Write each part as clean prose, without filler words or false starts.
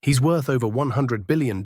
He's worth over $100 billion.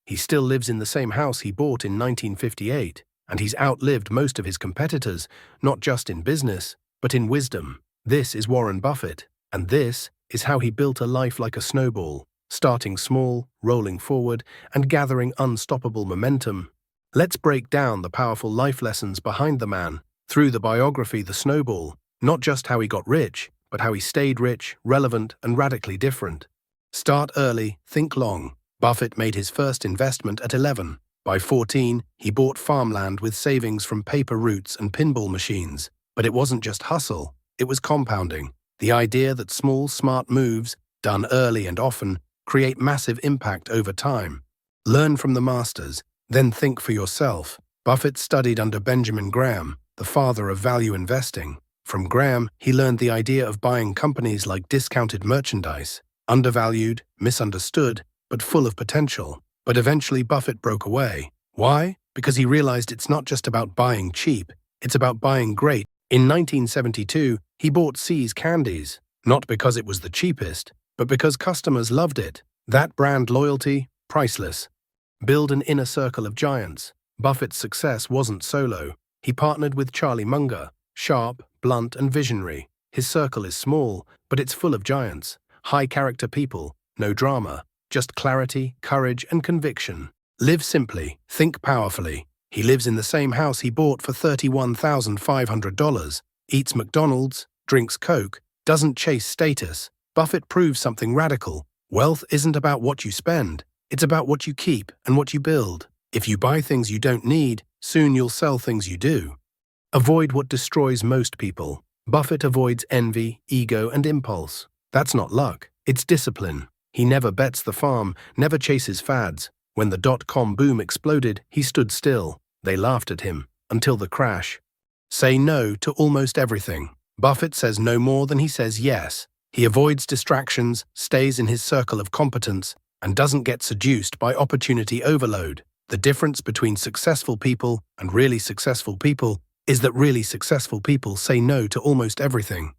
He still lives in the same house he bought in 1958, and he's outlived most of his competitors, not just in business, but in wisdom. This is Warren Buffett, and this is how he built a life like a snowball, starting small, rolling forward, and gathering unstoppable momentum. Let's break down the powerful life lessons behind the man through the biography The Snowball, not just how he got rich, but how he stayed rich, relevant, and radically different. Start early, think long. Buffett made his first investment at 11. By 14, he bought farmland with savings from paper routes and pinball machines. But it wasn't just hustle, it was compounding. The idea that small, smart moves, done early and often, create massive impact over time. Learn from the masters, then think for yourself. Buffett studied under Benjamin Graham, the father of value investing. From Graham, he learned the idea of buying companies like discounted merchandise, undervalued, misunderstood, but full of potential. But eventually Buffett broke away. Why? Because he realized it's not just about buying cheap, it's about buying great. In 1972, he bought See's Candies, not because it was the cheapest, but because customers loved it. That brand loyalty, priceless. Build an inner circle of giants. Buffett's success wasn't solo. He partnered with Charlie Munger, sharp, blunt, and visionary. His circle is small, but it's full of giants. High-character people, no drama, just clarity, courage, and conviction. Live simply, think powerfully. He lives in the same house he bought for $31,500, eats McDonald's, drinks Coke, doesn't chase status. Buffett proves something radical. Wealth isn't about what you spend, it's about what you keep and what you build. If you buy things you don't need, soon you'll sell things you do. Avoid what destroys most people. Buffett avoids envy, ego, and impulse. That's not luck, it's discipline. He never bets the farm, never chases fads. When the dot-com boom exploded, he stood still. They laughed at him, until the crash. Say no to almost everything. Buffett says no more than he says yes. He avoids distractions, stays in his circle of competence, and doesn't get seduced by opportunity overload. The difference between successful people and really successful people is that really successful people say no to almost everything.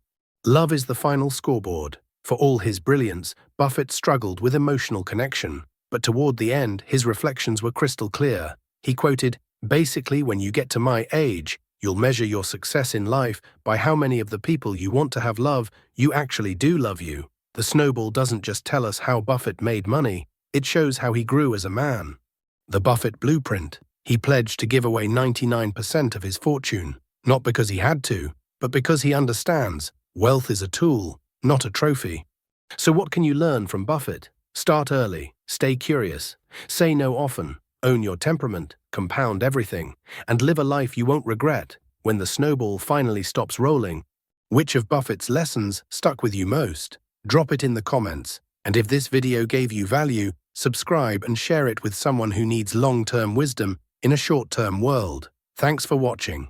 Love is the final scoreboard. For all his brilliance, Buffett struggled with emotional connection. But toward the end, his reflections were crystal clear. He quoted, "Basically, when you get to my age, you'll measure your success in life by how many of the people you want to have love you actually do love you." The Snowball doesn't just tell us how Buffett made money, it shows how he grew as a man. The Buffett Blueprint. He pledged to give away 99% of his fortune, not because he had to, but because he understands wealth is a tool, not a trophy. So what can you learn from Buffett? Start early, stay curious, say no often, own your temperament, compound everything, and live a life you won't regret. When the snowball finally stops rolling, which of Buffett's lessons stuck with you most? Drop it in the comments, and if this video gave you value, subscribe and share it with someone who needs long-term wisdom in a short-term world. Thanks for watching.